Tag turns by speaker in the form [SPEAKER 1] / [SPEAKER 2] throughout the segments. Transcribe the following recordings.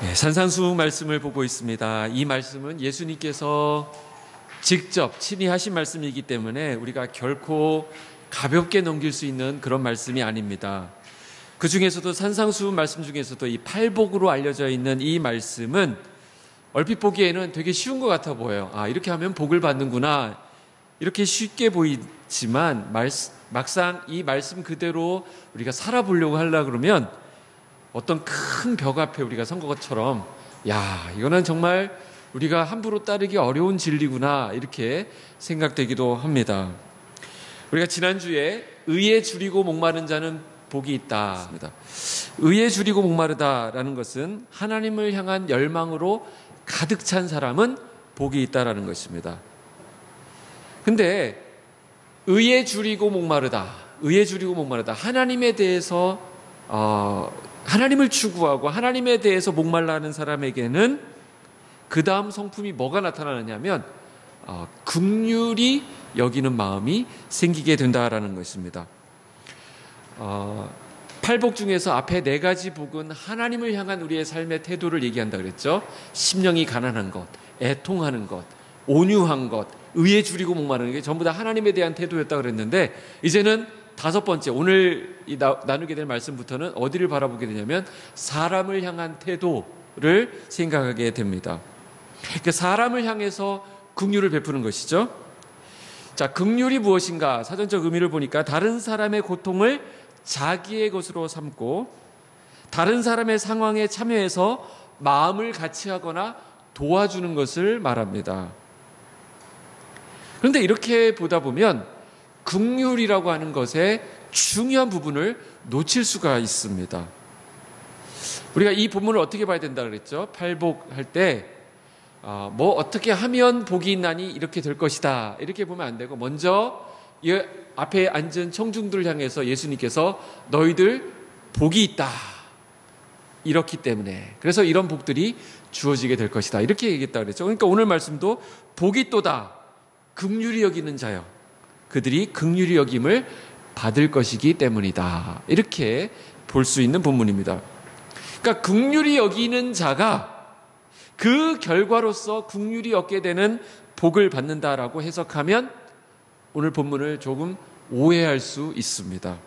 [SPEAKER 1] 네, 산상수훈 말씀을 보고 있습니다. 이 말씀은 예수님께서 직접 친히 하신 말씀이기 때문에 우리가 결코 가볍게 넘길 수 있는 그런 말씀이 아닙니다. 그 중에서도 산상수훈 말씀 중에서도 이 팔복으로 알려져 있는 이 말씀은 얼핏 보기에는 되게 쉬운 것 같아 보여요. 아, 이렇게 하면 복을 받는구나. 이렇게 쉽게 보이지만 막상 이 말씀 그대로 우리가 살아보려고 하려고 그러면 어떤 큰 벽 앞에 우리가 선 것처럼 야, 이거는 정말 우리가 함부로 따르기 어려운 진리구나 이렇게 생각되기도 합니다. 우리가 지난주에 의에 줄이고 목마른 자는 복이 있다. 의에 줄이고 목마르다라는 것은 하나님을 향한 열망으로 가득 찬 사람은 복이 있다라는 것입니다. 근데 의에 줄이고 목마르다. 하나님에 대해서 하나님을 추구하고 하나님에 대해서 목말라 하는 사람에게는 그 다음 성품이 뭐가 나타나느냐면 긍휼히 여기는 마음이 생기게 된다라는 것입니다. 팔복 중에서 앞에 4가지 복은 하나님을 향한 우리의 삶의 태도를 얘기한다 그랬죠. 심령이 가난한 것, 애통하는 것, 온유한 것, 의에 줄이고 목마르는 게 전부 다 하나님에 대한 태도였다 그랬는데 이제는 5번째 오늘 나누게 될 말씀부터는 어디를 바라보게 되냐면 사람을 향한 태도를 생각하게 됩니다. 그 사람을 향해서 긍휼을 베푸는 것이죠. 자, 긍휼이 무엇인가? 사전적 의미를 보니까 다른 사람의 고통을 자기의 것으로 삼고 다른 사람의 상황에 참여해서 마음을 같이 하거나 도와주는 것을 말합니다. 그런데 이렇게 보다 보면 긍휼이라고 하는 것의 중요한 부분을 놓칠 수가 있습니다. 우리가 이 본문을 어떻게 봐야 된다 그랬죠? 팔복할 때 뭐 어떻게 하면 복이 있나니 이렇게 될 것이다 이렇게 보면 안 되고 먼저 이 앞에 앉은 청중들을 향해서 예수님께서 너희들 복이 있다 이렇기 때문에 그래서 이런 복들이 주어지게 될 것이다 이렇게 얘기했다 그랬죠. 그러니까 오늘 말씀도 복이 또다 긍휼히 여기는 자여 그들이 긍휼히 여김을 받을 것이기 때문이다 이렇게 볼 수 있는 본문입니다. 그러니까 긍휼히 여기는 자가 그 결과로서 긍휼히 얻게 되는 복을 받는다라고 해석하면 오늘 본문을 조금 오해할 수 있습니다.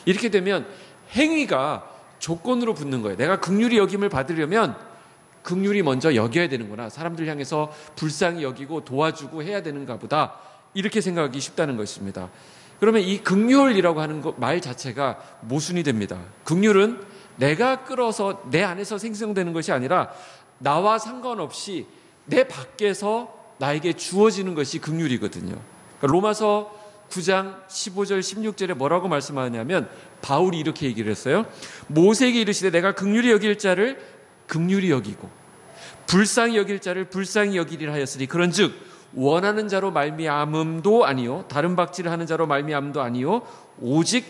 [SPEAKER 1] 이렇게 되면 행위가 조건으로 붙는 거예요. 내가 긍휼히 여김을 받으려면 긍휼히 먼저 여겨야 되는구나. 사람들 향해서 불쌍히 여기고 도와주고 해야 되는가 보다. 이렇게 생각하기 쉽다는 것입니다. 그러면 이 긍휼이라고 하는 말 자체가 모순이 됩니다. 긍휼은 내가 끌어서 내 안에서 생성되는 것이 아니라 나와 상관없이 내 밖에서 나에게 주어지는 것이 긍휼이거든요. 그러니까 로마서 9장 15절 16절에 뭐라고 말씀하냐면 바울이 이렇게 얘기를 했어요. 모세에게 이르시되 내가 긍휼히 여길 자를 긍휼히 여기고 불쌍히 여길 자를 불쌍히 여기리라 하였으니 그런즉 원하는 자로 말미암음도 아니요 다른 박질을 하는 자로 말미암음도 아니요 오직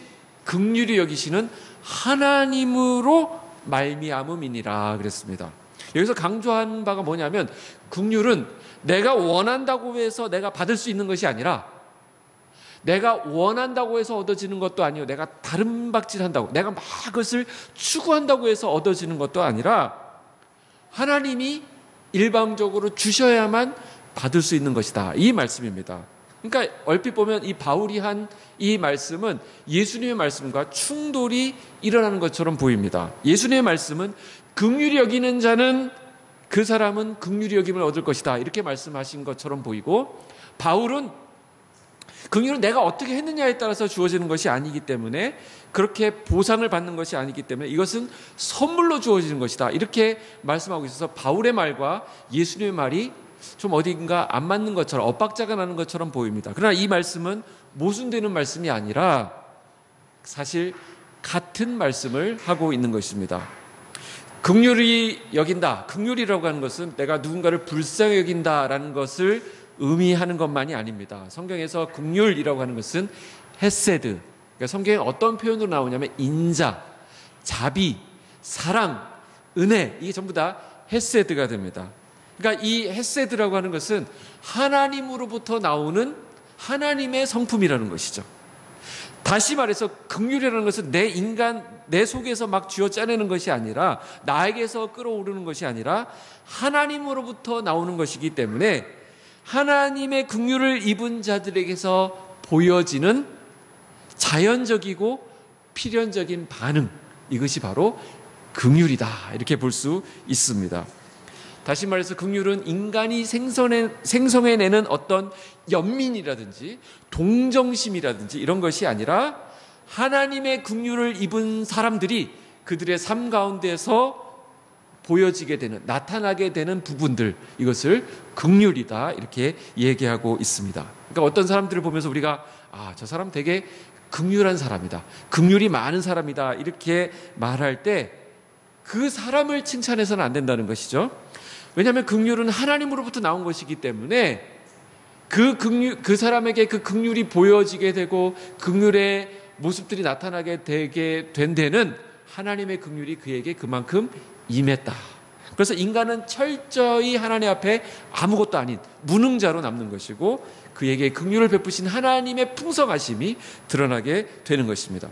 [SPEAKER 1] 긍휼히 여기시는 하나님으로 말미암음이니라 그랬습니다. 여기서 강조한 바가 뭐냐면 긍휼은 내가 원한다고 해서 내가 받을 수 있는 것이 아니라 내가 원한다고 해서 얻어지는 것도 아니요 내가 다른 박질한다고 내가 막 그것을 추구한다고 해서 얻어지는 것도 아니라 하나님이 일방적으로 주셔야만 받을 수 있는 것이다 이 말씀입니다. 그러니까 얼핏 보면 이 바울이 한 이 말씀은 예수님의 말씀과 충돌이 일어나는 것처럼 보입니다. 예수님의 말씀은 긍휼히 여기는 자는 그 사람은 긍휼히 여김을 얻을 것이다 이렇게 말씀하신 것처럼 보이고 바울은 긍휼은 내가 어떻게 했느냐에 따라서 주어지는 것이 아니기 때문에 그렇게 보상을 받는 것이 아니기 때문에 이것은 선물로 주어지는 것이다 이렇게 말씀하고 있어서 바울의 말과 예수님의 말이 좀 어딘가 안 맞는 것처럼 엇박자가 나는 것처럼 보입니다. 그러나 이 말씀은 모순되는 말씀이 아니라 사실 같은 말씀을 하고 있는 것입니다. 긍휼히 여긴다. 긍휼이라고 하는 것은 내가 누군가를 불쌍히 여긴다라는 것을 의미하는 것만이 아닙니다. 성경에서 긍휼이라고 하는 것은 헤세드. 그러니까 성경에 어떤 표현으로 나오냐면 인자, 자비, 사랑, 은혜 이게 전부 다 헤세드가 됩니다. 그러니까 이 헤세드라고 하는 것은 하나님으로부터 나오는 하나님의 성품이라는 것이죠. 다시 말해서 긍휼이라는 것은 내 속에서 막 쥐어짜내는 것이 아니라, 나에게서 끌어오르는 것이 아니라 하나님으로부터 나오는 것이기 때문에 하나님의 긍휼을 입은 자들에게서 보여지는 자연적이고 필연적인 반응, 이것이 바로 긍휼이다, 이렇게 볼 수 있습니다. 다시 말해서 긍휼은 인간이 생성해내는 어떤 연민이라든지 동정심이라든지 이런 것이 아니라 하나님의 긍휼을 입은 사람들이 그들의 삶 가운데서 보여지게 되는, 나타나게 되는 부분들, 이것을 긍휼이다, 이렇게 얘기하고 있습니다. 그러니까 어떤 사람들을 보면서 우리가 저 사람 되게 긍휼한 사람이다, 긍휼이 많은 사람이다, 이렇게 말할 때 그 사람을 칭찬해서는 안 된다는 것이죠. 왜냐하면 긍휼은 하나님으로부터 나온 것이기 때문에 그 사람에게 그 긍휼이 보여지게 되고 긍휼의 모습들이 나타나게 되게 된 데는 하나님의 긍휼이 그에게 그만큼 임했다. 그래서 인간은 철저히 하나님 앞에 아무것도 아닌 무능자로 남는 것이고, 그에게 긍휼을 베푸신 하나님의 풍성하심이 드러나게 되는 것입니다.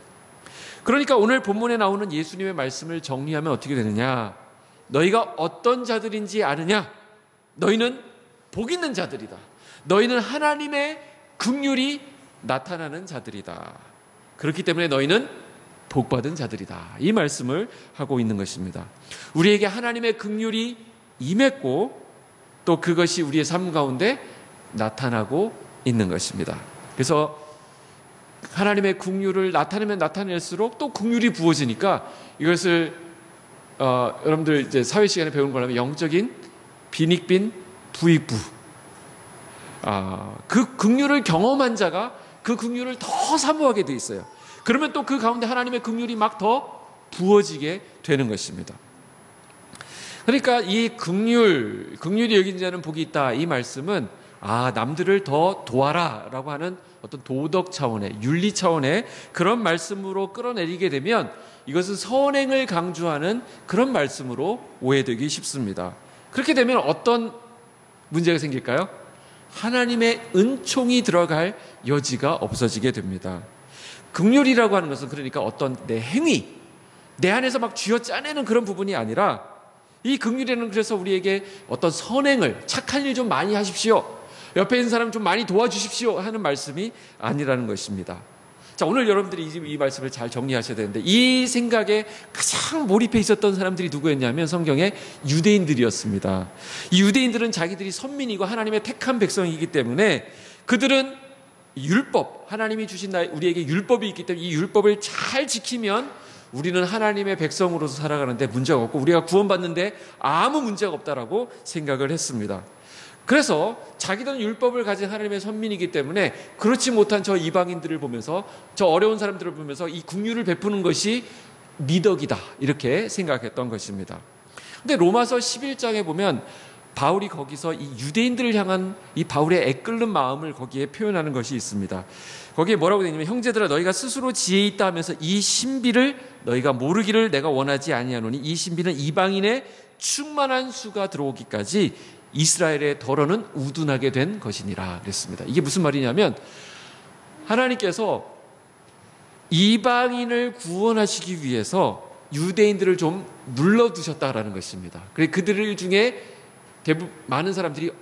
[SPEAKER 1] 그러니까 오늘 본문에 나오는 예수님의 말씀을 정리하면 어떻게 되느냐? 너희가 어떤 자들인지 아느냐? 너희는 복 있는 자들이다. 너희는 하나님의 긍휼이 나타나는 자들이다. 그렇기 때문에 너희는 복받은 자들이다. 이 말씀을 하고 있는 것입니다. 우리에게 하나님의 긍휼이 임했고 또 그것이 우리의 삶 가운데 나타나고 있는 것입니다. 그래서 하나님의 긍휼을 나타내면 나타낼수록 또 긍휼이 부어지니까 이것을 여러분들 이제 사회 시간에 배운 거라면 영적인 빈익빈 부익부. 그 긍휼을 경험한 자가 그 긍휼을 더 사모하게 돼 있어요. 그러면 또 그 가운데 하나님의 긍휼이 막 더 부어지게 되는 것입니다. 그러니까 이 긍휼이 여긴 자는 복이 있다, 이 말씀은 남들을 더 도와라라고 하는 어떤 도덕 차원의, 윤리 차원의 그런 말씀으로 끌어내리게 되면 이것은 선행을 강조하는 그런 말씀으로 오해되기 쉽습니다. 그렇게 되면 어떤 문제가 생길까요? 하나님의 은총이 들어갈 여지가 없어지게 됩니다. 긍휼이라고 하는 것은 그러니까 어떤 내 행위, 내 안에서 막 쥐어짜내는 그런 부분이 아니라, 이 긍휼에는 그래서 우리에게 어떤 선행을, 착한 일 좀 많이 하십시오, 옆에 있는 사람 좀 많이 도와주십시오 하는 말씀이 아니라는 것입니다. 자, 오늘 여러분들이 이 말씀을 잘 정리하셔야 되는데, 이 생각에 가장 몰입해 있었던 사람들이 누구였냐면 성경의 유대인들이었습니다. 이 유대인들은 자기들이 선민이고 하나님의 택한 백성이기 때문에 그들은 율법, 하나님이 주신 우리에게 율법이 있기 때문에 이 율법을 잘 지키면 우리는 하나님의 백성으로서 살아가는데 문제가 없고 우리가 구원받는데 아무 문제가 없다라고 생각을 했습니다. 그래서 자기들은 율법을 가진 하나님의 선민이기 때문에 그렇지 못한 저 이방인들을 보면서, 저 어려운 사람들을 보면서 이 긍휼을 베푸는 것이 미덕이다, 이렇게 생각했던 것입니다. 근데 로마서 11장에 보면 바울이 거기서 이 유대인들을 향한 이 바울의 애끓는 마음을 거기에 표현하는 것이 있습니다. 거기에 뭐라고 되어 있냐면, 형제들아 너희가 스스로 지혜 있다 하면서 이 신비를 너희가 모르기를 내가 원하지 아니하노니 이 신비는 이방인의 충만한 수가 들어오기까지 이스라엘의 덜어는 우둔하게 된 것이니라 그랬습니다. 이게 무슨 말이냐면 하나님께서 이방인을 구원하시기 위해서 유대인들을 좀 눌러두셨다라는 것입니다. 그래서 그들 중에 많은 사람들이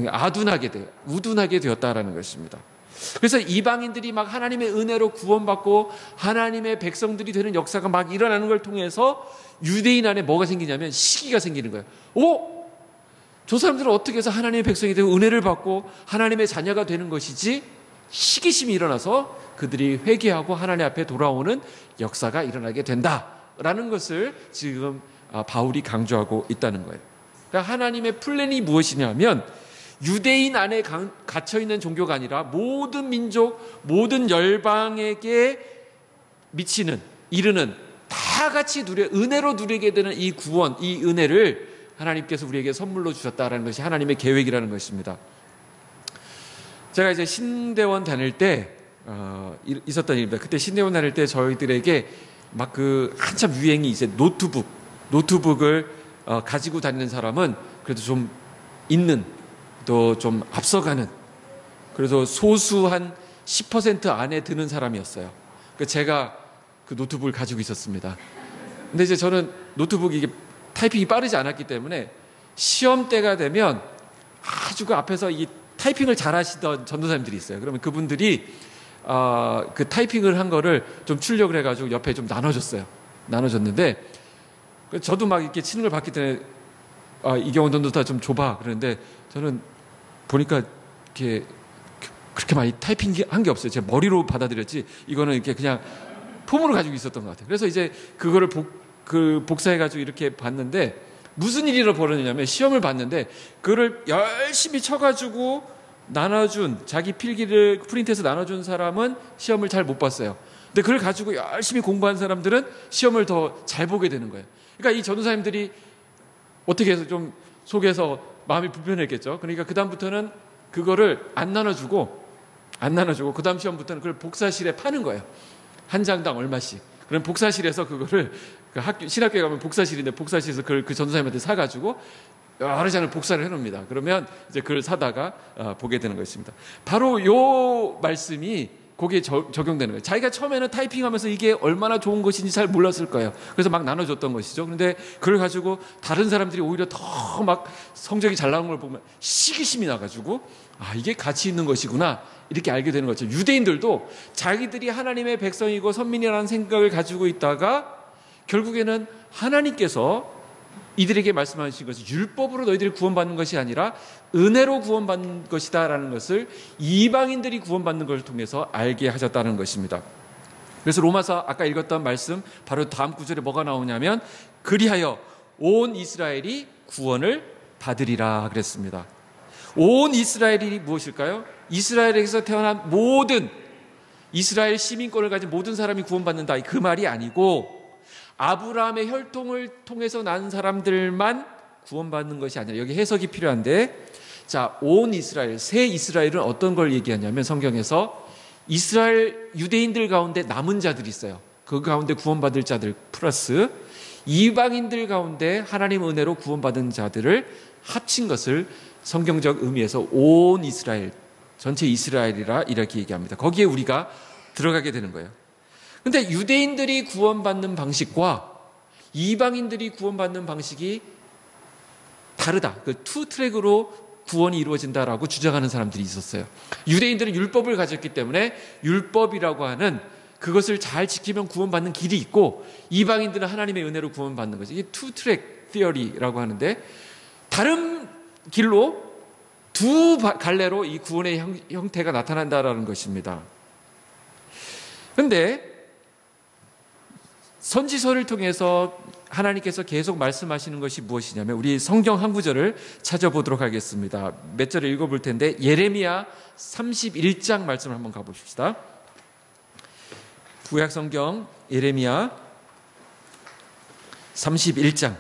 [SPEAKER 1] 아둔하게 돼요. 우둔하게 되었다라는 것입니다. 그래서 이방인들이 막 하나님의 은혜로 구원받고 하나님의 백성들이 되는 역사가 막 일어나는 걸 통해서 유대인 안에 뭐가 생기냐면 시기가 생기는 거예요. 저 사람들은 어떻게 해서 하나님의 백성이 되고 은혜를 받고 하나님의 자녀가 되는 것이지? 시기심이 일어나서 그들이 회개하고 하나님 앞에 돌아오는 역사가 일어나게 된다라는 것을 지금 바울이 강조하고 있다는 거예요. 그러니까 하나님의 플랜이 무엇이냐면 유대인 안에 갇혀있는 종교가 아니라 모든 민족, 모든 열방에게 이르는 다 같이 은혜로 누리게 되는 이 구원, 이 은혜를 하나님께서 우리에게 선물로 주셨다라는 것이 하나님의 계획이라는 것입니다. 제가 이제 신대원 다닐 때 있었던 일입니다. 그때 신대원 다닐 때 저희들에게 막 한참 유행이 이제 노트북을 가지고 다니는 사람은 그래도 좀 있는, 또 좀 앞서가는, 그래서 소수한 10% 안에 드는 사람이었어요. 그러니까 제가 그 노트북을 가지고 있었습니다. 근데 이제 저는 노트북이 이게 타이핑이 빠르지 않았기 때문에 시험 때가 되면 아주 그 앞에서 이 타이핑을 잘 하시던 전도사님들이 있어요. 그러면 그분들이 그 타이핑을 한 거를 좀 출력을 해가지고 옆에 좀 나눠줬어요. 나눠줬는데 저도 막 이렇게 치는 걸 봤기 때문에 이경원 전도사 좀 줘봐 그러는데 저는 보니까 이렇게 그렇게 많이 타이핑 한 게 없어요. 제 머리로 받아들였지 이거는 이렇게 그냥 폼으로 가지고 있었던 것 같아요. 그래서 이제 그거를 복사해가지고 이렇게 봤는데 무슨 일이 벌어지냐면 시험을 봤는데 그거를 열심히 쳐가지고 나눠준 자기 필기를 프린트해서 나눠준 사람은 시험을 잘 못 봤어요. 근데 그걸 가지고 열심히 공부한 사람들은 시험을 더 잘 보게 되는 거예요. 그러니까 이 전도사님들이 어떻게 해서 좀 속에서 마음이 불편했겠죠. 그러니까 그 다음부터는 그거를 안 나눠주고 그 다음 시험부터는 그걸 복사실에 파는 거예요. 한 장당 얼마씩. 그럼 복사실에서 그거를 신학교에 가면 복사실인데 복사실에서 그걸 그 전도사님한테 사가지고 여러 장을 복사를 해놓습니다. 그러면 이제 그걸 사다가 보게 되는 것입니다. 바로 요 말씀이 거기에 적용되는 거예요. 자기가 처음에는 타이핑하면서 이게 얼마나 좋은 것인지 잘 몰랐을 거예요. 그래서 막 나눠줬던 것이죠. 그런데 그걸 가지고 다른 사람들이 오히려 더 막 성적이 잘 나오는 걸 보면 시기심이 나가지고 이게 가치 있는 것이구나 이렇게 알게 되는 거죠. 유대인들도 자기들이 하나님의 백성이고 선민이라는 생각을 가지고 있다가 결국에는 하나님께서 이들에게 말씀하신 것이 율법으로 너희들이 구원받는 것이 아니라 은혜로 구원받는 것이다라는 것을 이방인들이 구원받는 것을 통해서 알게 하셨다는 것입니다. 그래서 로마서 아까 읽었던 말씀 바로 다음 구절에 뭐가 나오냐면 그리하여 온 이스라엘이 구원을 받으리라 그랬습니다. 온 이스라엘이 무엇일까요? 이스라엘에서 태어난 모든 이스라엘 시민권을 가진 모든 사람이 구원받는다 그 말이 아니고 아브라함의 혈통을 통해서 난 사람들만 구원받는 것이 아니라 여기 해석이 필요한데 자, 온 이스라엘, 새 이스라엘은 어떤 걸 얘기하냐면 성경에서 이스라엘 유대인들 가운데 남은 자들이 있어요. 그 가운데 구원받을 자들 플러스 이방인들 가운데 하나님 은혜로 구원받은 자들을 합친 것을 성경적 의미에서 온 이스라엘, 전체 이스라엘이라 이렇게 얘기합니다. 거기에 우리가 들어가게 되는 거예요. 근데 유대인들이 구원받는 방식과 이방인들이 구원받는 방식이 다르다. 그 투 트랙으로 구원이 이루어진다라고 주장하는 사람들이 있었어요. 유대인들은 율법을 가졌기 때문에 율법이라고 하는 그것을 잘 지키면 구원받는 길이 있고 이방인들은 하나님의 은혜로 구원받는 거죠. 이게 투 트랙 티어리라고 하는데 다른 길로 두 갈래로 이 구원의 형태가 나타난다라는 것입니다. 그런데 선지서를 통해서 하나님께서 계속 말씀하시는 것이 무엇이냐면 우리 성경 한 구절을 찾아보도록 하겠습니다. 몇 절을 읽어볼 텐데 예레미야 31장 말씀을 한번 가보십시다. 구약 성경 예레미야 31장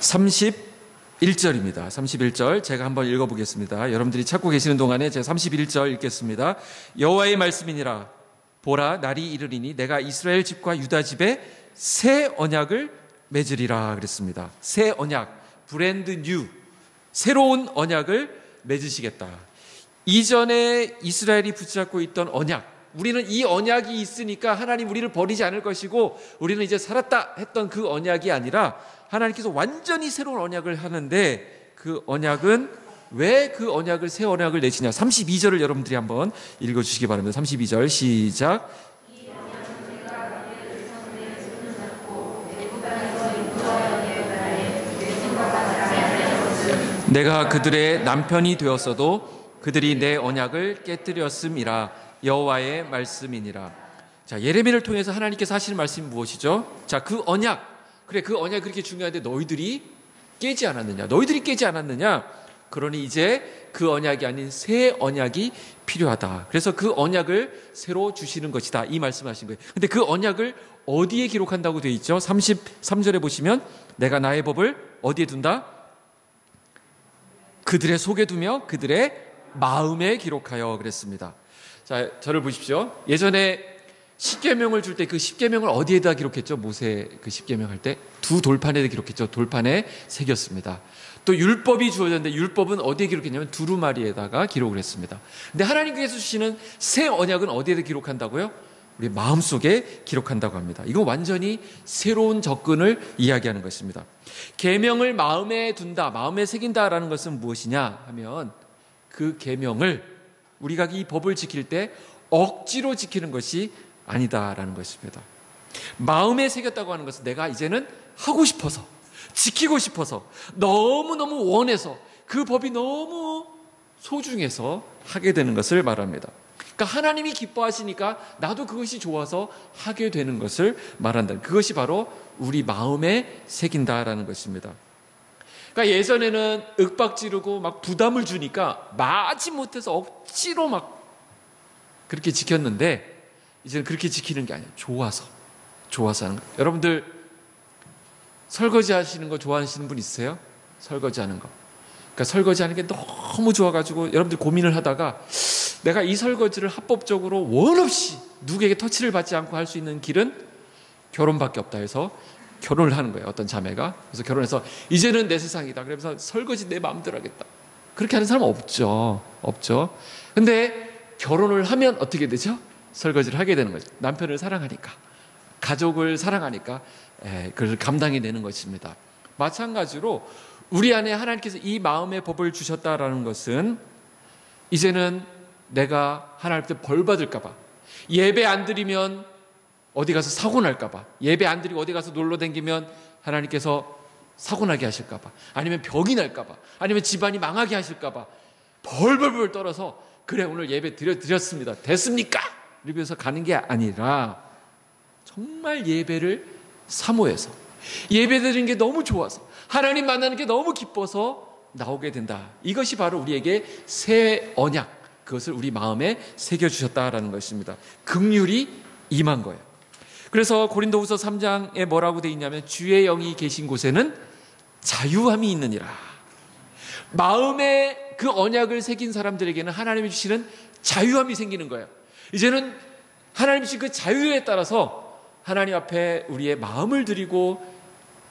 [SPEAKER 1] 31절입니다. 31절 제가 한번 읽어보겠습니다. 여러분들이 찾고 계시는 동안에 제가 31절 읽겠습니다. 여호와의 말씀이니라 보라 날이 이르리니 내가 이스라엘 집과 유다 집에 새 언약을 맺으리라 그랬습니다. 새 언약, 브랜드 뉴, 새로운 언약을 맺으시겠다. 이전에 이스라엘이 붙잡고 있던 언약, 우리는 이 언약이 있으니까 하나님 우리를 버리지 않을 것이고 우리는 이제 살았다 했던 그 언약이 아니라 하나님께서 완전히 새로운 언약을 하는데 그 언약은 왜 그 언약을 새 언약을 내시냐. 32절을 여러분들이 한번 읽어주시기 바랍니다. 32절 시작. 내가 그들의 남편이 되었어도 그들이 내 언약을 깨뜨렸음이라 여호와의 말씀이니라. 자, 예레미야를 통해서 하나님께서 하시는 말씀이 무엇이죠? 자, 그 언약, 그래 그 언약이 그렇게 중요한데 너희들이 깨지 않았느냐? 너희들이 깨지 않았느냐? 그러니 이제 그 언약이 아닌 새 언약이 필요하다. 그래서 그 언약을 새로 주시는 것이다. 이 말씀하신 거예요. 근데 그 언약을 어디에 기록한다고 되어 있죠? 33절에 보시면 내가 나의 법을 어디에 둔다? 그들의 속에 두며 그들의 마음에 기록하여 그랬습니다. 자, 저를 보십시오. 예전에 십계명을 줄 때 그 십계명을 어디에다 기록했죠? 모세 그 십계명 할 때 두 돌판에다 기록했죠. 돌판에 새겼습니다. 또 율법이 주어졌는데 율법은 어디에 기록했냐면 두루마리에다가 기록을 했습니다. 근데 하나님께서 주시는 새 언약은 어디에 기록한다고요? 우리 마음속에 기록한다고 합니다. 이건 완전히 새로운 접근을 이야기하는 것입니다. 계명을 마음에 둔다, 마음에 새긴다라는 것은 무엇이냐 하면 그 계명을 우리가 이 법을 지킬 때 억지로 지키는 것이 아니다라는 것입니다. 마음에 새겼다고 하는 것은 내가 이제는 하고 싶어서, 지키고 싶어서, 너무너무 원해서, 그 법이 너무 소중해서 하게 되는 것을 말합니다. 그러니까 하나님이 기뻐하시니까 나도 그것이 좋아서 하게 되는 것을 말한다. 그것이 바로 우리 마음에 새긴다라는 것입니다. 그러니까 예전에는 윽박 지르고 막 부담을 주니까 마지못해서 억지로 막 그렇게 지켰는데 이제는 그렇게 지키는 게 아니에요. 좋아서 하는 거예요. 여러분들 설거지 하시는 거 좋아하시는 분 있으세요? 설거지 하는 거. 그러니까 설거지 하는 게 너무 좋아가지고 여러분들 고민을 하다가 내가 이 설거지를 합법적으로 원 없이 누구에게 터치를 받지 않고 할 수 있는 길은 결혼밖에 없다 해서 결혼을 하는 거예요. 어떤 자매가. 그래서 결혼해서 이제는 내 세상이다. 그러면서 설거지 내 마음대로 하겠다. 그렇게 하는 사람 없죠. 근데 결혼을 하면 어떻게 되죠? 설거지를 하게 되는 거죠. 남편을 사랑하니까, 가족을 사랑하니까 그걸 감당해내는 것입니다. 마찬가지로 우리 안에 하나님께서 이 마음의 법을 주셨다라는 것은 이제는 내가 하나님께 벌 받을까 봐, 예배 안 드리면 어디 가서 사고 날까 봐, 예배 안 드리고 어디 가서 놀러 다니면 하나님께서 사고 나게 하실까 봐, 아니면 병이 날까 봐, 아니면 집안이 망하게 하실까 봐 벌벌벌 떨어서 그래 오늘 예배 드렸습니다. 됐습니까? 이러면서 가는 게 아니라 정말 예배를 사모해서, 예배 드리는 게 너무 좋아서, 하나님 만나는 게 너무 기뻐서 나오게 된다. 이것이 바로 우리에게 새 언약, 그것을 우리 마음에 새겨주셨다라는 것입니다. 긍휼이 임한 거예요. 그래서 고린도후서 3장에 뭐라고 되어 있냐면 주의 영이 계신 곳에는 자유함이 있느니라. 마음에 그 언약을 새긴 사람들에게는 하나님이 주시는 자유함이 생기는 거예요. 이제는 하나님이 주신 그 자유에 따라서 하나님 앞에 우리의 마음을 드리고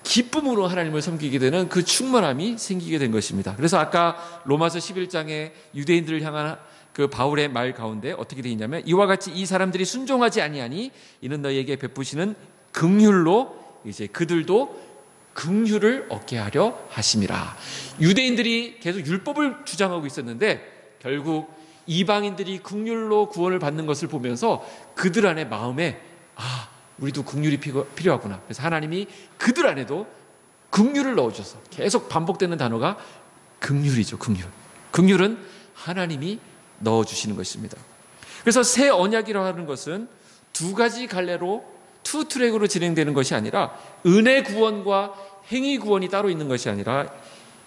[SPEAKER 1] 기쁨으로 하나님을 섬기게 되는 그 충만함이 생기게 된 것입니다. 그래서 아까 로마서 11장에 유대인들을 향한 그 바울의 말 가운데 어떻게 되어 있냐면 이와 같이 이 사람들이 순종하지 아니하니 이는 너희에게 베푸시는 긍휼로 이제 그들도 긍휼을 얻게 하려 하심이라. 유대인들이 계속 율법을 주장하고 있었는데 결국 이방인들이 긍휼로 구원을 받는 것을 보면서 그들 안에 마음에 우리도 긍휼이 필요하구나. 그래서 하나님이 그들 안에도 긍휼을 넣어줘서 계속 반복되는 단어가 긍휼이죠. 긍휼은 하나님이 넣어주시는 것입니다. 그래서 새 언약이라고 하는 것은 두 가지 갈래로 투 트랙으로 진행되는 것이 아니라 은혜 구원과 행위 구원이 따로 있는 것이 아니라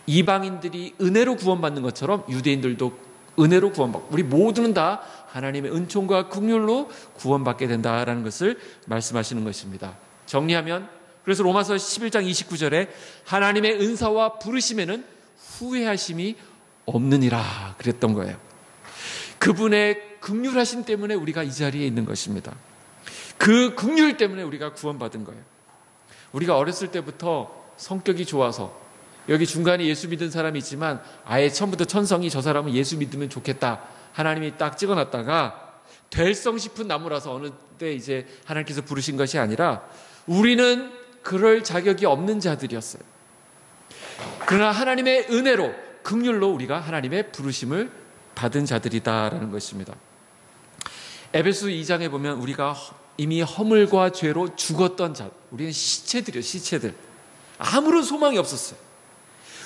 [SPEAKER 1] 이방인들이 은혜로 구원받는 것처럼 유대인들도 은혜로 구원받고 우리 모두는 다 하나님의 은총과 긍휼로 구원받게 된다라는 것을 말씀하시는 것입니다. 정리하면 그래서 로마서 11장 29절에 하나님의 은사와 부르심에는 후회하심이 없느니라 그랬던 거예요. 그분의 긍휼하심 때문에 우리가 이 자리에 있는 것입니다. 그 긍휼 때문에 우리가 구원받은 거예요. 우리가 어렸을 때부터 성격이 좋아서 여기 중간에 예수 믿은 사람이 있지만 아예 처음부터 천성이 저 사람은 예수 믿으면 좋겠다. 하나님이 딱 찍어놨다가 될성 싶은 나무라서 어느 때 이제 하나님께서 부르신 것이 아니라 우리는 그럴 자격이 없는 자들이었어요. 그러나 하나님의 은혜로 긍휼로 우리가 하나님의 부르심을 받은 자들이다라는 것입니다. 에베소 2장에 보면 우리가 이미 허물과 죄로 죽었던 자, 우리는 시체들이요, 시체들. 아무런 소망이 없었어요.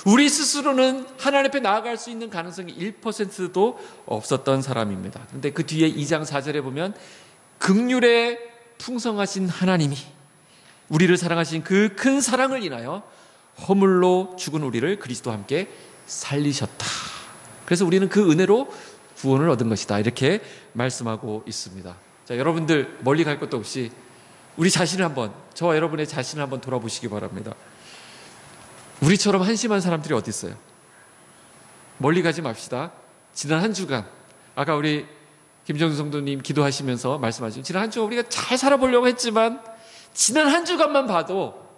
[SPEAKER 1] 우리 스스로는 하나님 앞에 나아갈 수 있는 가능성이 1%도 없었던 사람입니다. 그런데 그 뒤에 2장 4절에 보면 긍휼에 풍성하신 하나님이 우리를 사랑하신 그 큰 사랑을 인하여 허물로 죽은 우리를 그리스도와 함께 살리셨다. 그래서 우리는 그 은혜로 구원을 얻은 것이다. 이렇게 말씀하고 있습니다. 자, 여러분들 멀리 갈 것도 없이 우리 자신을 한번, 저와 여러분의 자신을 한번 돌아보시기 바랍니다. 우리처럼 한심한 사람들이 어디 있어요? 멀리 가지 맙시다. 지난 한 주간, 아까 우리 김정수 성도님 기도하시면서 말씀하시죠. 지난 한 주간 우리가 잘 살아보려고 했지만 지난 한 주간만 봐도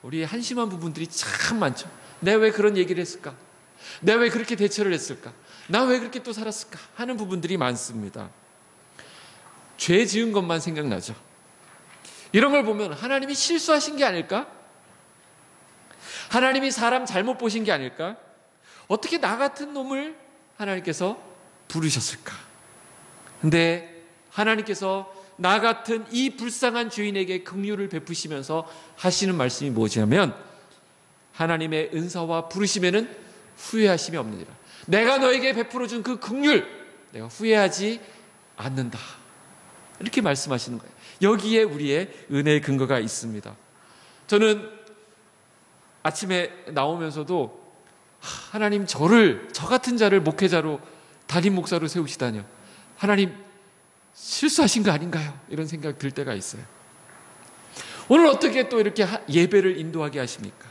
[SPEAKER 1] 우리 한심한 부분들이 참 많죠. 내가 왜 그런 얘기를 했을까? 내가 왜 그렇게 대처를 했을까? 나 왜 그렇게 또 살았을까? 하는 부분들이 많습니다. 죄 지은 것만 생각나죠. 이런 걸 보면 하나님이 실수하신 게 아닐까? 하나님이 사람 잘못 보신 게 아닐까? 어떻게 나 같은 놈을 하나님께서 부르셨을까? 근데 하나님께서 나 같은 이 불쌍한 죄인에게 긍휼을 베푸시면서 하시는 말씀이 뭐냐면, 하나님의 은사와 부르심에는 후회하심이 없느니라. 내가 너에게 베풀어 준 그 긍휼 내가 후회하지 않는다. 이렇게 말씀하시는 거예요. 여기에 우리의 은혜의 근거가 있습니다. 저는 아침에 나오면서도 하나님 저 같은 자를 목회자로, 담임 목사로 세우시다니요. 하나님 실수하신 거 아닌가요? 이런 생각 들 때가 있어요. 오늘 어떻게 또 이렇게 예배를 인도하게 하십니까?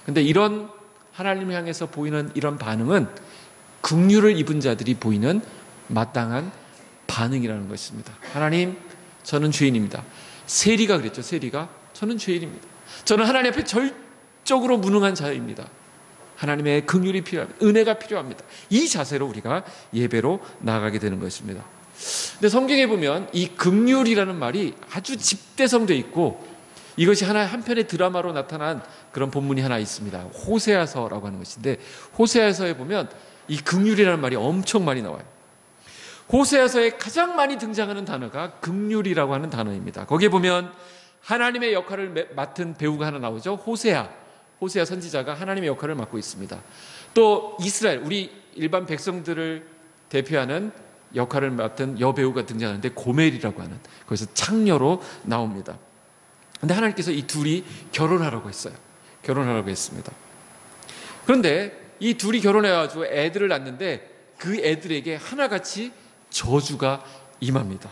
[SPEAKER 1] 근데 이런 하나님을 향해서 보이는 이런 반응은 긍휼을 입은 자들이 보이는 마땅한 반응이라는 것입니다. 하나님, 저는 죄인입니다. 세리가 그랬죠. 세리가 저는 죄인입니다. 저는 하나님 앞에 절적으로 무능한 자입니다. 하나님의 긍휼이 필요합니다. 은혜가 필요합니다. 이 자세로 우리가 예배로 나아가게 되는 것입니다. 근데 성경에 보면 이 긍휼이라는 말이 아주 집대성되어 있고, 이것이 한편의 드라마로 나타난 그런 본문이 하나 있습니다. 호세아서라고 하는 것인데, 호세아서에 보면 이 긍휼이라는 말이 엄청 많이 나와요. 호세아서에 가장 많이 등장하는 단어가 긍휼이라고 하는 단어입니다. 거기에 보면 하나님의 역할을 맡은 배우가 하나 나오죠. 호세아 선지자가 하나님의 역할을 맡고 있습니다. 또 이스라엘, 우리 일반 백성들을 대표하는 역할을 맡은 여배우가 등장하는데 고멜이라고 하는, 거기서 창녀로 나옵니다. 근데 하나님께서 이 둘이 결혼하라고 했어요. 결혼하라고 했습니다. 그런데 이 둘이 결혼해가지고 애들을 낳는데 그 애들에게 하나같이 저주가 임합니다.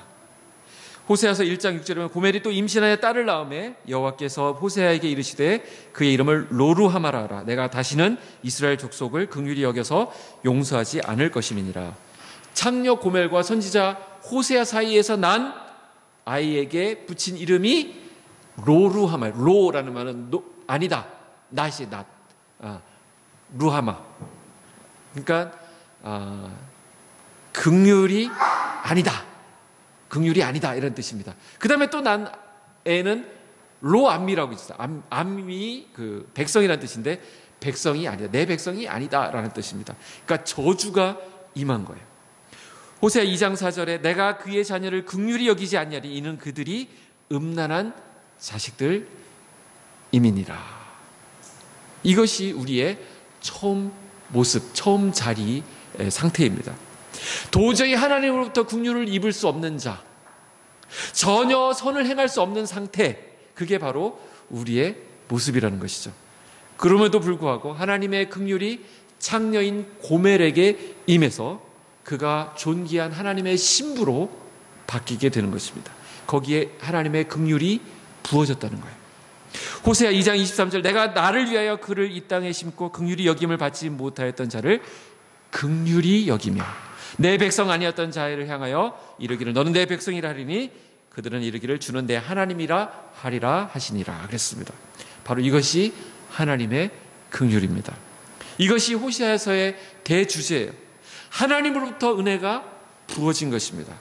[SPEAKER 1] 호세아서 1장 6절에 보면 고멜이 또 임신하여 딸을 낳음에 여호와께서 호세아에게 이르시되 그의 이름을 로루하마라 하라. 내가 다시는 이스라엘 족속을 긍휼히 여겨서 용서하지 않을 것임이니라. 창녀 고멜과 선지자 호세아 사이에서 난 아이에게 붙인 이름이 로루하마. 로라는 말은 아니다, 낫이 낫, 루하마. 그러니까 긍휼이 아니다, 긍휼이 아니다, 이런 뜻입니다. 그 다음에 또 난 애는 로암미라고 있어요. 암미 그 백성이라는 뜻인데, 백성이 아니다, 내 백성이 아니다라는 뜻입니다. 그러니까 저주가 임한 거예요. 호세아 2장 4절에 내가 그의 자녀를 긍휼히 여기지 않냐니 이는 그들이 음란한 자식들임이니라. 이것이 우리의 처음 모습, 처음 자리 상태입니다. 도저히 하나님으로부터 긍휼을 입을 수 없는 자, 전혀 선을 행할 수 없는 상태, 그게 바로 우리의 모습이라는 것이죠. 그럼에도 불구하고 하나님의 긍휼이 창녀인 고멜에게 임해서 그가 존귀한 하나님의 신부로 바뀌게 되는 것입니다. 거기에 하나님의 긍휼이 부어졌다는 거예요. 호세아 2장 23절 내가 나를 위하여 그를 이 땅에 심고 긍휼히 여김을 받지 못하였던 자를 긍휼히 여기며 내 백성 아니었던 자를 향하여 이르기를 너는 내 백성이라 하리니 그들은 이르기를 주는 내 하나님이라 하리라 하시니라 그랬습니다. 바로 이것이 하나님의 긍휼입니다. 이것이 호세아서의 대주제예요. 하나님으로부터 은혜가 부어진 것입니다.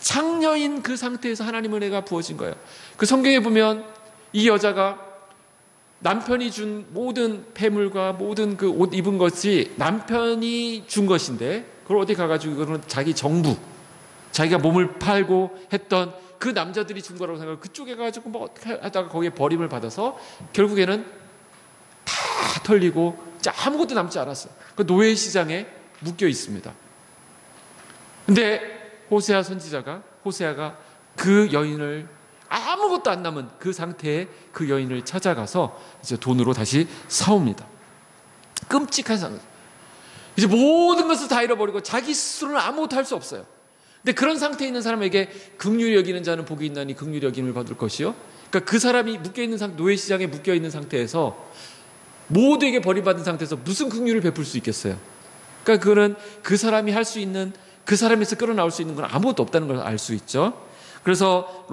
[SPEAKER 1] 창녀인 그 상태에서 하나님 은혜가 부어진 거예요. 그 성경에 보면 이 여자가 남편이 준 모든 폐물과 모든 그 옷 입은 것이 남편이 준 것인데 그걸 어디 가가지고 이거는 자기 정부, 자기가 몸을 팔고 했던 그 남자들이 준 거라고 생각하고 그쪽에 가가지고 뭐 어떻게 하다가 거기에 버림을 받아서 결국에는 다 털리고 아무것도 남지 않았어요. 그 노예 시장에 묶여 있습니다. 근데 호세아가 그 여인을 아무것도 안 남은 그 상태의 그 여인을 찾아가서 이제 돈으로 다시 사옵니다. 끔찍한 상황. 이제 모든 것을 다 잃어버리고 자기 스스로는 아무것도 할 수 없어요. 근데 그런 상태에 있는 사람에게 긍휼히 여기는 자는 복이 있나니 긍휼히 여김을 받을 것이요. 그러니까 그 사람이 노예 시장에 묶여 있는 상태에서 모두에게 버림받은 상태에서 무슨 긍휼을 베풀 수 있겠어요? 그러니까 그거는 그 사람이 할 수 있는, 그 사람에서 끌어나올 수 있는 건 아무것도 없다는 걸 알 수 있죠. 그래서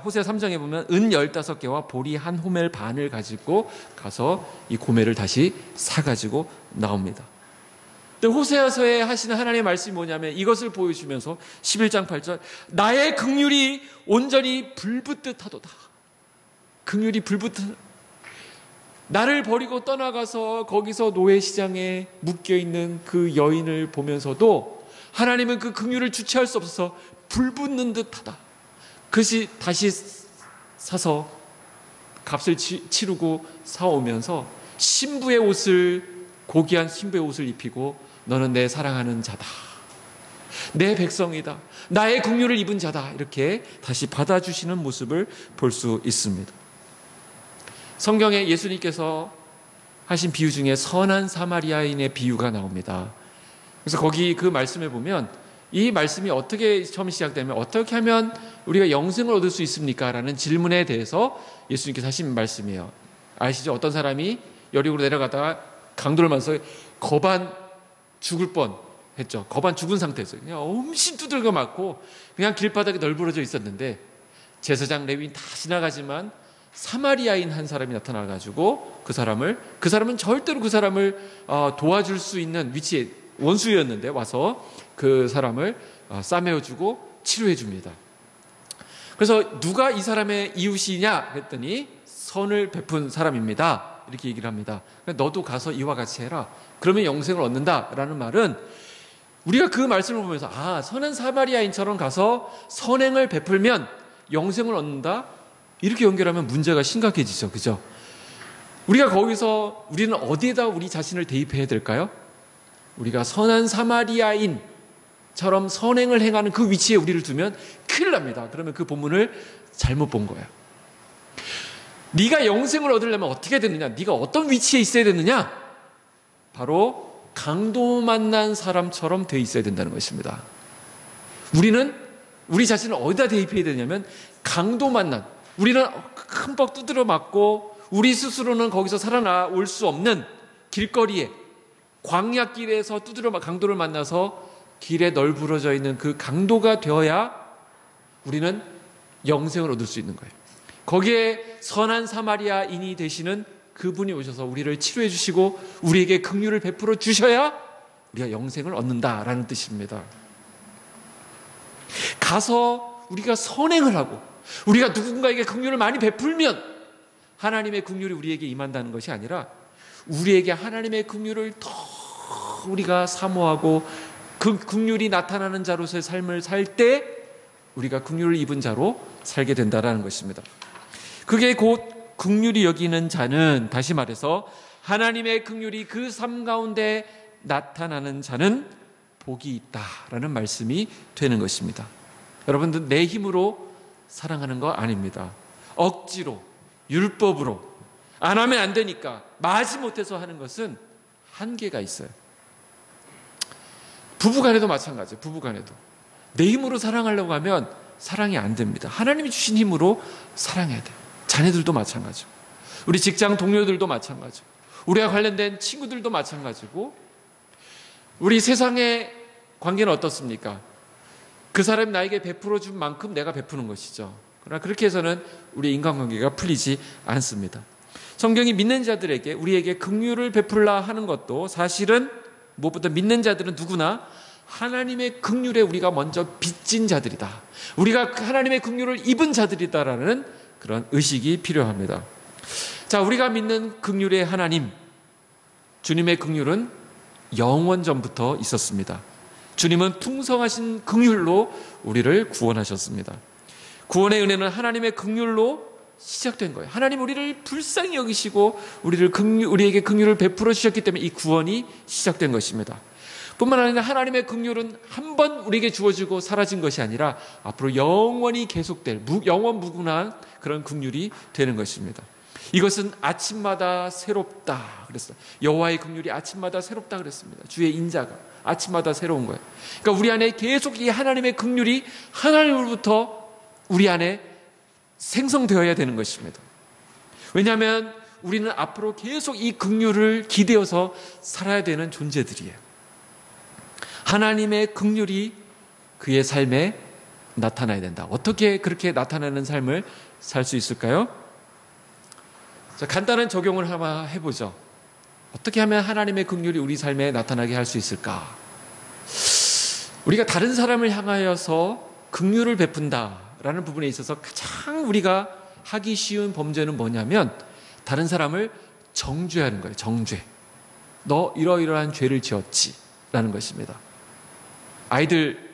[SPEAKER 1] 호세 3장에 보면 은 15개와 보리 한 호멜 반을 가지고 가서 이 고멜을 다시 사가지고 나옵니다. 근데 호세아서에 하시는 하나님의 말씀이 뭐냐면 이것을 보여주면서 11장 8절 나의 긍휼이 온전히 불붙듯 하도다. 긍휼이 불붙듯 나를 버리고 떠나가서 거기서 노예시장에 묶여있는 그 여인을 보면서도 하나님은 그 긍휼을 주체할 수 없어서 불붙는 듯하다. 그것이 다시 사서 값을 치르고 사오면서 신부의 옷을 고귀한 신부의 옷을 입히고 너는 내 사랑하는 자다. 내 백성이다. 나의 긍휼을 입은 자다. 이렇게 다시 받아주시는 모습을 볼 수 있습니다. 성경에 예수님께서 하신 비유 중에 선한 사마리아인의 비유가 나옵니다. 그래서 거기 그 말씀에 보면 이 말씀이 어떻게 처음 시작되면 어떻게 하면 우리가 영생을 얻을 수 있습니까? 라는 질문에 대해서 예수님께서 하신 말씀이에요. 아시죠? 어떤 사람이 여리고로 내려가다가 강도를 만나서 거반 죽을 뻔 했죠. 거반 죽은 상태였어요. 그냥 엄신 두들겨 맞고 그냥 길바닥에 널브러져 있었는데 제사장 레위인 다 지나가지만 사마리아인 한 사람이 나타나가지고 그 사람은 절대로 그 사람을 도와줄 수 있는 위치에 원수였는데 와서 그 사람을 싸매어주고 치료해줍니다. 그래서 누가 이 사람의 이웃이냐 했더니 선을 베푼 사람입니다. 이렇게 얘기를 합니다. 너도 가서 이와 같이 해라. 그러면 영생을 얻는다라는 말은 우리가 그 말씀을 보면서 선한 사마리아인처럼 가서 선행을 베풀면 영생을 얻는다. 이렇게 연결하면 문제가 심각해지죠. 그죠? 우리가 거기서 우리는 어디에다 우리 자신을 대입해야 될까요? 우리가 선한 사마리아인처럼 선행을 행하는 그 위치에 우리를 두면 큰일 납니다. 그러면 그 본문을 잘못 본 거예요. 네가 영생을 얻으려면 어떻게 되느냐? 네가 어떤 위치에 있어야 되느냐? 바로 강도 만난 사람처럼 돼 있어야 된다는 것입니다. 우리는 우리 자신을 어디다 대입해야 되냐면 강도 만난, 우리는 흠뻑 두드려 맞고 우리 스스로는 거기서 살아나올 수 없는 길거리에 광야길에서 강도를 만나서 길에 널브러져 있는 그 강도가 되어야 우리는 영생을 얻을 수 있는 거예요. 거기에 선한 사마리아인이 되시는 그분이 오셔서 우리를 치료해 주시고 우리에게 긍휼을 베풀어 주셔야 우리가 영생을 얻는다라는 뜻입니다. 가서 우리가 선행을 하고 우리가 누군가에게 긍휼을 많이 베풀면 하나님의 긍휼이 우리에게 임한다는 것이 아니라 우리에게 하나님의 긍휼을 더 우리가 사모하고 그 긍휼이 나타나는 자로서의 삶을 살 때 우리가 긍휼을 입은 자로 살게 된다는 것입니다. 그게 곧 긍휼히 여기는 자는, 다시 말해서 하나님의 긍휼이 그 삶 가운데 나타나는 자는 복이 있다라는 말씀이 되는 것입니다. 여러분들, 내 힘으로 사랑하는 거 아닙니다. 억지로, 율법으로 안 하면 안 되니까 마지못해서 하는 것은 한계가 있어요. 부부간에도 마찬가지예요. 부부간에도 내 힘으로 사랑하려고 하면 사랑이 안 됩니다. 하나님이 주신 힘으로 사랑해야 돼요. 자녀들도 마찬가지고 우리 직장 동료들도 마찬가지고 우리와 관련된 친구들도 마찬가지고 우리 세상의 관계는 어떻습니까? 그 사람이 나에게 베풀어 준 만큼 내가 베푸는 것이죠. 그러나 그렇게 해서는 우리 인간관계가 풀리지 않습니다. 성경이 믿는 자들에게 우리에게 긍휼을 베풀라 하는 것도 사실은 무엇보다 믿는 자들은 누구나 하나님의 긍휼에 우리가 먼저 빚진 자들이다. 우리가 하나님의 긍휼을 입은 자들이다라는 그런 의식이 필요합니다. 자, 우리가 믿는 긍휼의 하나님, 주님의 긍휼은 영원 전부터 있었습니다. 주님은 풍성하신 긍휼로 우리를 구원하셨습니다. 구원의 은혜는 하나님의 긍휼로 시작된 거예요. 하나님 우리를 불쌍히 여기시고 우리에게 긍휼을 베풀어 주셨기 때문에 이 구원이 시작된 것입니다. 뿐만 아니라 하나님의 긍휼은 한 번 우리에게 주어지고 사라진 것이 아니라 앞으로 영원히 계속될 영원 무궁한 그런 긍휼이 되는 것입니다. 이것은 아침마다 새롭다 그랬어요. 여호와의 긍휼이 아침마다 새롭다 그랬습니다. 주의 인자가 아침마다 새로운 거예요. 그러니까 우리 안에 계속 이 하나님의 긍휼이 하나님으로부터 우리 안에 생성되어야 되는 것입니다. 왜냐하면 우리는 앞으로 계속 이 긍휼을 기대어서 살아야 되는 존재들이에요. 하나님의 긍휼이 그의 삶에 나타나야 된다. 어떻게 그렇게 나타나는 삶을 살 수 있을까요? 자, 간단한 적용을 한번 해보죠. 어떻게 하면 하나님의 긍휼이 우리 삶에 나타나게 할 수 있을까? 우리가 다른 사람을 향하여서 긍휼을 베푼다라는 부분에 있어서 가장 우리가 하기 쉬운 범죄는 뭐냐면 다른 사람을 정죄하는 거예요. 정죄. 너 이러이러한 죄를 지었지 라는 것입니다. 아이들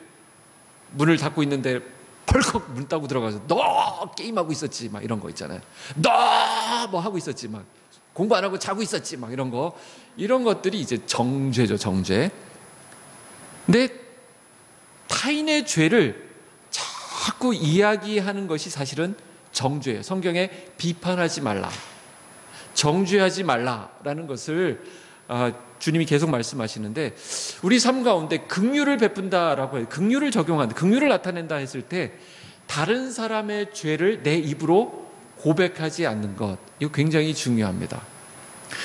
[SPEAKER 1] 문을 닫고 있는데 펄컥 문 따고 들어가서 너 게임하고 있었지 막 이런 거 있잖아요. 너 뭐 하고 있었지 막 공부 안 하고 자고 있었지 막 이런 거, 이런 것들이 이제 정죄죠. 정죄. 근데 타인의 죄를 자꾸 이야기하는 것이 사실은 정죄예요. 성경에 비판하지 말라, 정죄하지 말라라는 것을 주님이 계속 말씀하시는데, 우리 삶 가운데 긍휼을 베푼다라고 해요. 긍휼을 적용한다, 긍휼을 나타낸다 했을 때 다른 사람의 죄를 내 입으로 고백하지 않는 것, 이거 굉장히 중요합니다.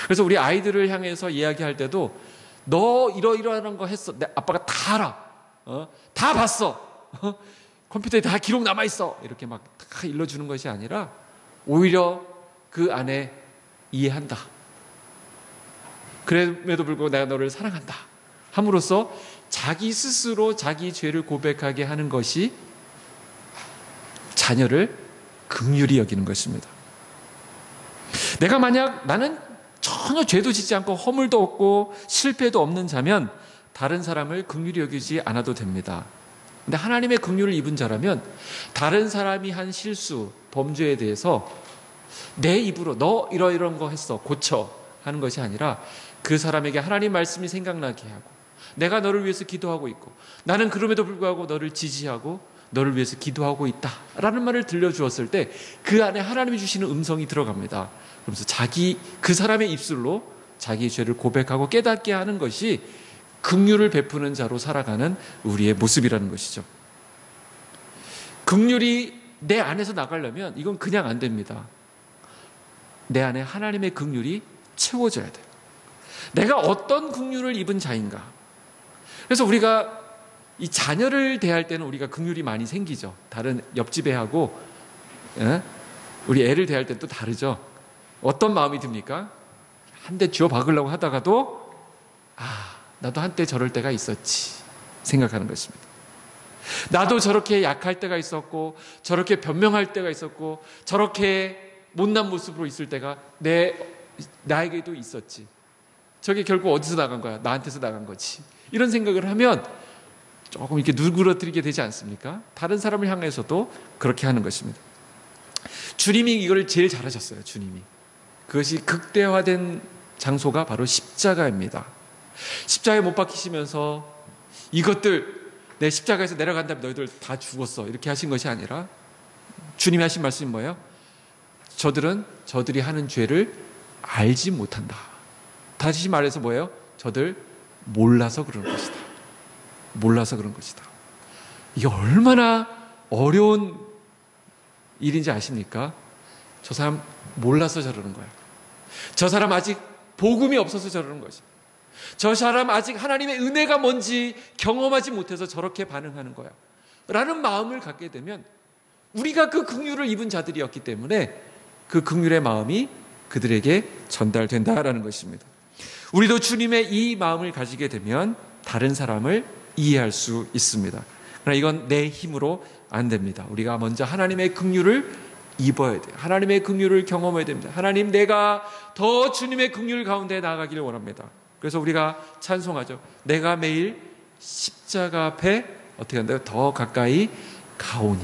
[SPEAKER 1] 그래서 우리 아이들을 향해서 이야기할 때도 너 이러이러한 거 했어, 내 아빠가 다 알아, 다 봤어, 컴퓨터에 다 기록 남아있어, 이렇게 막 다 일러주는 것이 아니라 오히려 그 안에 이해한다, 그럼에도 불구하고 내가 너를 사랑한다 함으로써 자기 스스로 자기 죄를 고백하게 하는 것이 자녀를 긍휼히 여기는 것입니다. 내가 만약 나는 전혀 죄도 짓지 않고 허물도 없고 실패도 없는 자면 다른 사람을 긍휼히 여기지 않아도 됩니다. 근데 하나님의 긍휼을 입은 자라면 다른 사람이 한 실수, 범죄에 대해서 내 입으로 너 이러이러한 거 했어, 고쳐 하는 것이 아니라 그 사람에게 하나님 말씀이 생각나게 하고, 내가 너를 위해서 기도하고 있고 나는 그럼에도 불구하고 너를 지지하고 너를 위해서 기도하고 있다라는 말을 들려주었을 때 그 안에 하나님이 주시는 음성이 들어갑니다. 그러면서 그 사람의 입술로 자기 죄를 고백하고 깨닫게 하는 것이 긍휼을 베푸는 자로 살아가는 우리의 모습이라는 것이죠. 긍휼이 내 안에서 나가려면 이건 그냥 안 됩니다. 내 안에 하나님의 긍휼이 채워져야 돼요. 내가 어떤 긍휼을 입은 자인가. 그래서 우리가 이 자녀를 대할 때는 우리가 긍휼이 많이 생기죠. 다른 옆집 애하고 우리 애를 대할 때는 또 다르죠. 어떤 마음이 듭니까? 한 대 쥐어 박으려고 하다가도 나도 한때 저럴 때가 있었지 생각하는 것입니다. 나도 저렇게 약할 때가 있었고 저렇게 변명할 때가 있었고 저렇게 못난 모습으로 있을 때가 나에게도 있었지. 저게 결국 어디서 나간 거야? 나한테서 나간 거지. 이런 생각을 하면 조금 이렇게 누그러뜨리게 되지 않습니까? 다른 사람을 향해서도 그렇게 하는 것입니다. 주님이 이걸 제일 잘하셨어요. 주님이. 그것이 극대화된 장소가 바로 십자가입니다. 십자가에 못 박히시면서 이것들 내 십자가에서 내려간 다음에 너희들 다 죽었어 이렇게 하신 것이 아니라 주님이 하신 말씀이 뭐예요? 저들이 하는 죄를 알지 못한다. 다시 말해서 뭐예요? 저들 몰라서 그런 것이다. 몰라서 그런 것이다. 이게 얼마나 어려운 일인지 아십니까? 저 사람 몰라서 저러는 거야. 저 사람 아직 복음이 없어서 저러는 거지. 저 사람 아직 하나님의 은혜가 뭔지 경험하지 못해서 저렇게 반응하는 거야 라는 마음을 갖게 되면 우리가 그 긍휼을 입은 자들이었기 때문에 그 긍휼의 마음이 그들에게 전달된다라는 것입니다. 우리도 주님의 이 마음을 가지게 되면 다른 사람을 이해할 수 있습니다. 그러나 이건 내 힘으로 안 됩니다. 우리가 먼저 하나님의 긍휼을 입어야 돼요. 하나님의 긍휼을 경험해야 됩니다. 하나님, 내가 더 주님의 긍휼 가운데 나아가기를 원합니다. 그래서 우리가 찬송하죠. 내가 매일 십자가 앞에 어떻게 한다요? 더 가까이 가오니.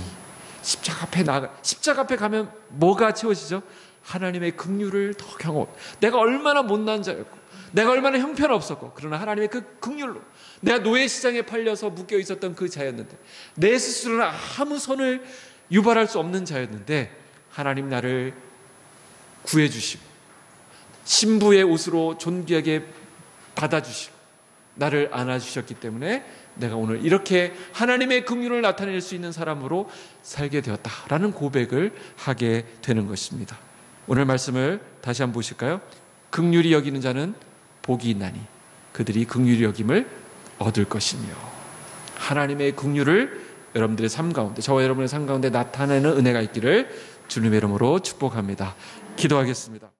[SPEAKER 1] 십자가 앞에 가면 뭐가 채워지죠? 하나님의 긍휼을 더 경험. 내가 얼마나 못난 자였고 내가 얼마나 형편없었고 그러나 하나님의 그 긍휼로 내가 노예 시장에 팔려서 묶여 있었던 그 자였는데 내 스스로는 아무 선을 유발할 수 없는 자였는데 하나님 나를 구해주시고 신부의 옷으로 존귀하게 받아주시고 나를 안아주셨기 때문에 내가 오늘 이렇게 하나님의 긍휼을 나타낼 수 있는 사람으로 살게 되었다라는 고백을 하게 되는 것입니다. 오늘 말씀을 다시 한번 보실까요? 긍휼히 여기는 자는 복이 있나니 그들이 긍휼히 여김을 얻을 것이며. 하나님의 긍휼을 여러분들의 삶 가운데, 저와 여러분의 삶 가운데 나타내는 은혜가 있기를 주님의 이름으로 축복합니다. 기도하겠습니다.